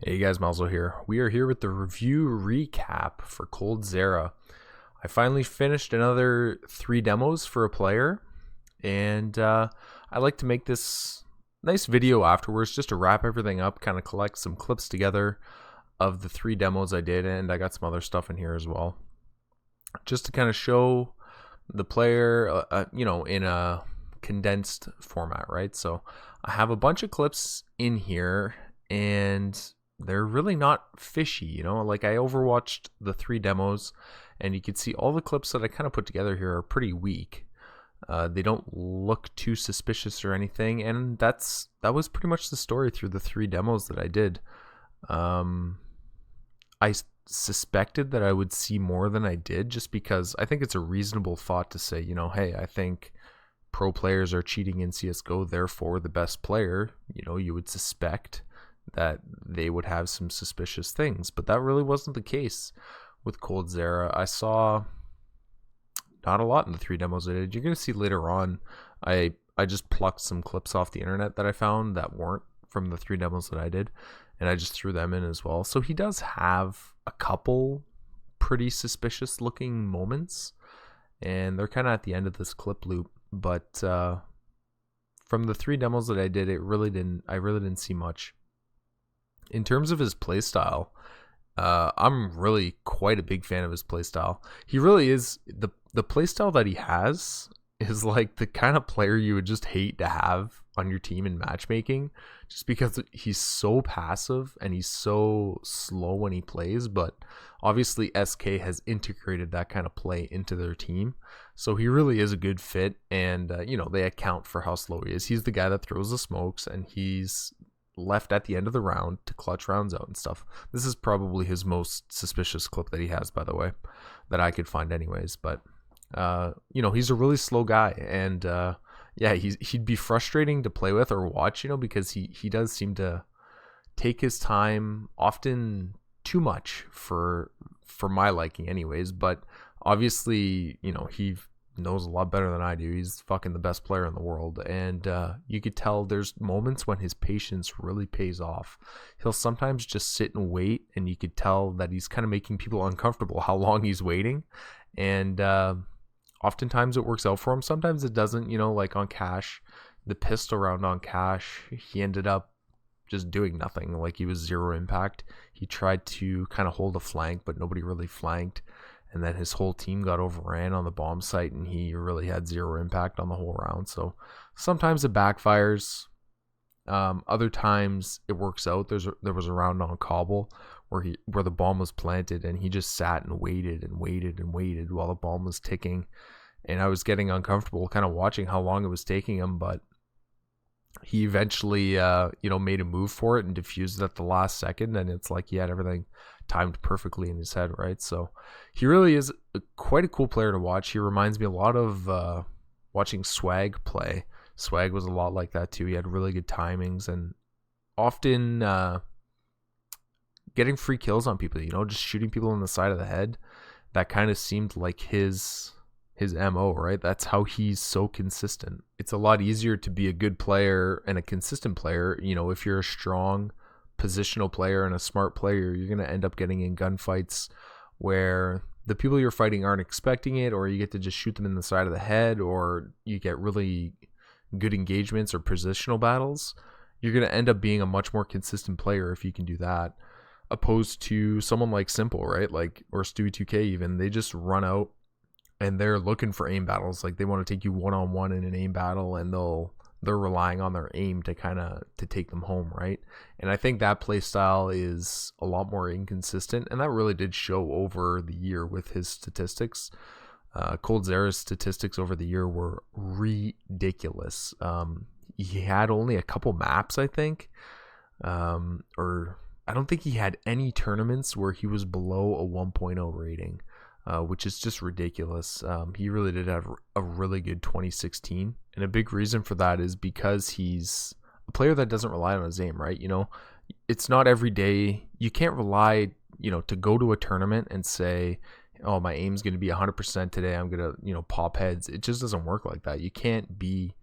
Hey guys, Malzo here. We are here with the review recap for Coldzera. I finally finished another 3 demos for a player, and I like to make this nice video afterwards just to wrap everything up, kind of collect some clips together of the 3 demos I did, and I got some other stuff in here as well. Just to kind of show the player, in a condensed format, right? So I have a bunch of clips in here, and they're really not fishy, like I overwatched the 3 demos, and you can see all the clips that I kind of put together here are pretty weak. They don't look too suspicious or anything, and that was pretty much the story through the 3 demos that I did. I suspected that I would see more than I did, just because I think it's a reasonable thought to say, hey, I think pro players are cheating in CSGO, therefore the best player, you would suspect that they would have some suspicious things, but that really wasn't the case with Coldzera. I saw not a lot in the 3 demos I did. You're going to see later on, I just plucked some clips off the internet that I found that weren't from the 3 demos that I did, and I just threw them in as well. So he does have a couple pretty suspicious looking moments, and they're kind of at the end of this clip loop, but from the 3 demos that I did, I really didn't see much. In terms of his playstyle, I'm really quite a big fan of his playstyle. He really is, the playstyle that he has is like the kind of player you would just hate to have on your team in matchmaking, just because he's so passive and he's so slow when he plays. But obviously SK has integrated that kind of play into their team, so he really is a good fit. And they account for how slow he is. He's the guy that throws the smokes, and he's left at the end of the round to clutch rounds out and stuff. This is probably his most suspicious clip that he has, by the way, that I could find anyways. But he's a really slow guy, and he'd be frustrating to play with or watch, because he does seem to take his time, often too much for my liking anyways. But obviously, he knows a lot better than I do. He's fucking the best player in the world, and you could tell there's moments when his patience really pays off. He'll sometimes just sit and wait, and you could tell that he's kind of making people uncomfortable how long he's waiting, and oftentimes it works out for him. Sometimes it doesn't. Like on Cash, the pistol round on Cash, he ended up just doing nothing. Like, he was 0 impact. He tried to kind of hold a flank, but nobody really flanked, and then his whole team got overran on the bomb site, and he really had 0 impact on the whole round. So sometimes it backfires. Other times it works out. There was a round on Cobble where the bomb was planted, and he just sat and waited and waited and waited while the bomb was ticking, and I was getting uncomfortable kind of watching how long it was taking him. But he eventually made a move for it and defused it at the last second, and it's like he had everything timed perfectly in his head, right? So he really is quite a cool player to watch. He reminds me a lot of watching Swag play. Swag was a lot like that too. He had really good timings, and often getting free kills on people, just shooting people in the side of the head. That kind of seemed like his MO, right? That's how he's so consistent. It's a lot easier to be a good player and a consistent player, if you're a strong positional player and a smart player. You're going to end up getting in gunfights where the people you're fighting aren't expecting it, or you get to just shoot them in the side of the head, or you get really good engagements or positional battles. You're going to end up being a much more consistent player if you can do that, opposed to someone like Simple, right? Like, or Stewie2K even. They just run out and they're looking for aim battles. Like, they want to take you one-on-one in an aim battle, and they're relying on their aim to take them home, right? And I think that play style is a lot more inconsistent, and that really did show over the year with his statistics. Coldzera's statistics over the year were ridiculous. He had only a couple maps, I think, or I don't think he had any tournaments where he was below a 1.0 rating. Which is just ridiculous. He really did have a really good 2016, and a big reason for that is because he's a player that doesn't rely on his aim, right? It's not every day. You can't rely, to go to a tournament and say, oh, my aim's going to be 100% today, I'm going to, pop heads. It just doesn't work like that. You can't be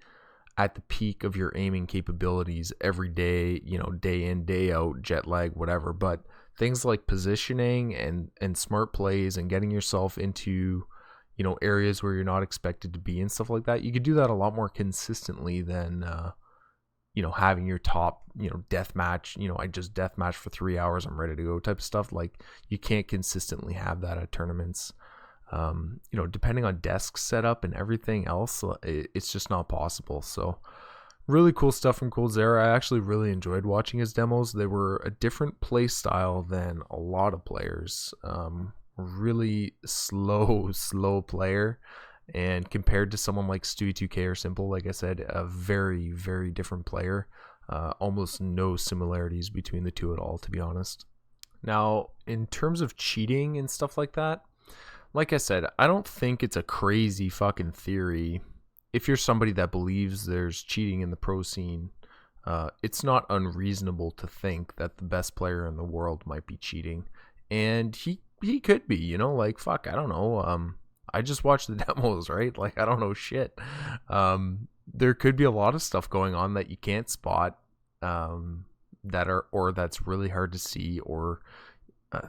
at the peak of your aiming capabilities every day, day in, day out, jet lag, whatever. But things like positioning and smart plays and getting yourself into, areas where you're not expected to be and stuff like that, you could do that a lot more consistently than, having your top, death match, I just death match for 3 hours, I'm ready to go type of stuff. Like, you can't consistently have that at tournaments. Depending on desk setup and everything else, it's just not possible. So really cool stuff from Coldzera. I actually really enjoyed watching his demos. They were a different play style than a lot of players. Really slow player. And compared to someone like Stewie2K or Simple, like I said, a very, very different player. Almost no similarities between the two at all, to be honest. Now, in terms of cheating and stuff like that, like I said, I don't think it's a crazy fucking theory. If you're somebody that believes there's cheating in the pro scene, it's not unreasonable to think that the best player in the world might be cheating. And he could be, like, fuck, I don't know. I just watched the demos, right? Like, I don't know shit. There could be a lot of stuff going on that you can't spot, that's really hard to see, or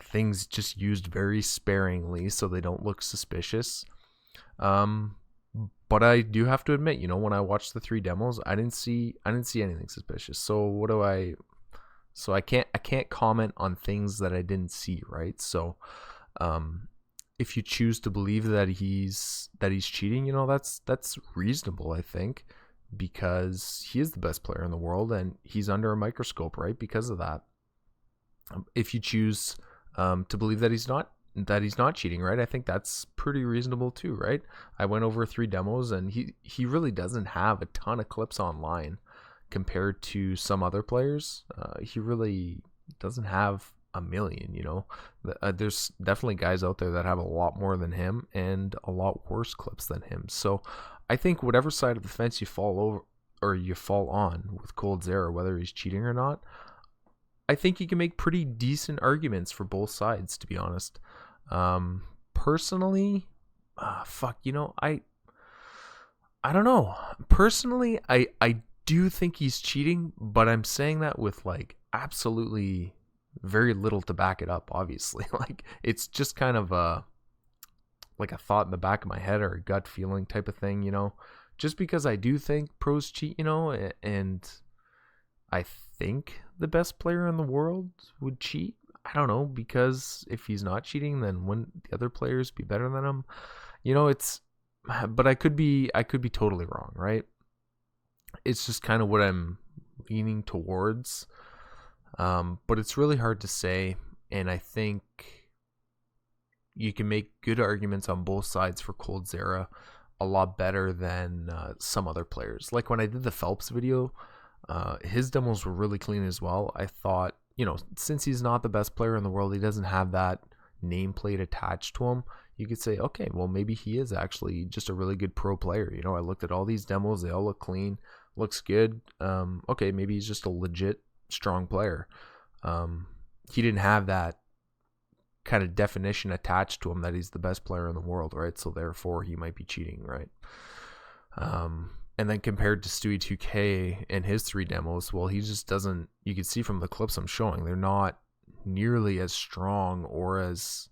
things just used very sparingly so they don't look suspicious. But I do have to admit, when I watched the 3 demos, I didn't see anything suspicious. So I can't comment on things that I didn't see, right? So if you choose to believe that he's cheating, that's reasonable, I think, because he is the best player in the world and he's under a microscope, right? Because of that. If you choose to believe that he's not cheating, right? I think that's pretty reasonable too, right? I went over 3 demos and he really doesn't have a ton of clips online compared to some other players. He really doesn't have a million, there's definitely guys out there that have a lot more than him and a lot worse clips than him. So I think whatever side of the fence you fall over or you fall on with Coldzera, whether he's cheating or not, I think you can make pretty decent arguments for both sides, to be honest. Personally, I don't know. Personally, I do think he's cheating, but I'm saying that with like absolutely very little to back it up, obviously. Like, it's just kind of a thought in the back of my head or a gut feeling type of thing, just because I do think pros cheat, and I think the best player in the world would cheat. I don't know, because if he's not cheating, then wouldn't the other players be better than him? But I could be totally wrong, right? It's just kind of what I'm leaning towards. But it's really hard to say, and I think you can make good arguments on both sides for Coldzera a lot better than some other players. Like when I did the Phelps video, his demos were really clean as well. I thought, since he's not the best player in the world, he doesn't have that nameplate attached to him. You could say, okay, well, maybe he is actually just a really good pro player. I looked at all these demos, they all look clean, looks good. Okay, maybe he's just a legit strong player. He didn't have that kind of definition attached to him that he's the best player in the world, right? So therefore he might be cheating, right? And then compared to Stewie2K and his 3 demos, well, he just doesn't, you can see from the clips I'm showing, they're not nearly as strong or as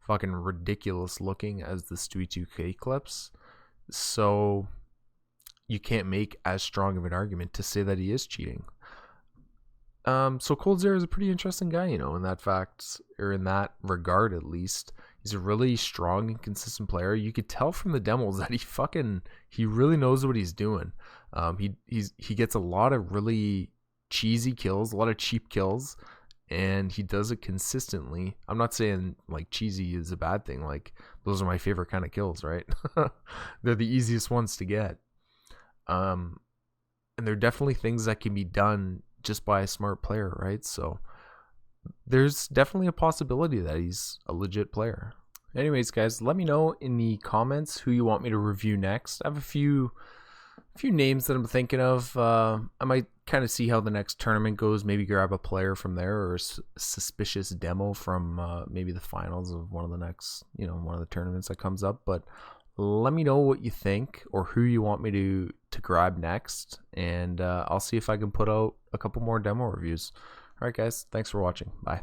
fucking ridiculous looking as the Stewie2K clips. So you can't make as strong of an argument to say that he is cheating. So Coldzera is a pretty interesting guy, in that fact, or in that regard at least. He's a really strong and consistent player. You could tell from the demos that he really knows what he's doing. He gets a lot of really cheesy kills, a lot of cheap kills, and he does it consistently. I'm not saying like cheesy is a bad thing. Like, those are my favorite kind of kills, right? They're the easiest ones to get. And they're definitely things that can be done just by a smart player, right? So there's definitely a possibility that he's a legit player. Anyways, guys, let me know in the comments who you want me to review next. I have a few names that I'm thinking of. I might kind of see how the next tournament goes, maybe grab a player from there, or a suspicious demo from maybe the finals of one of the next, one of the tournaments that comes up. But let me know what you think or who you want me to grab next, and I'll see if I can put out a couple more demo reviews. All right, guys, thanks for watching. Bye.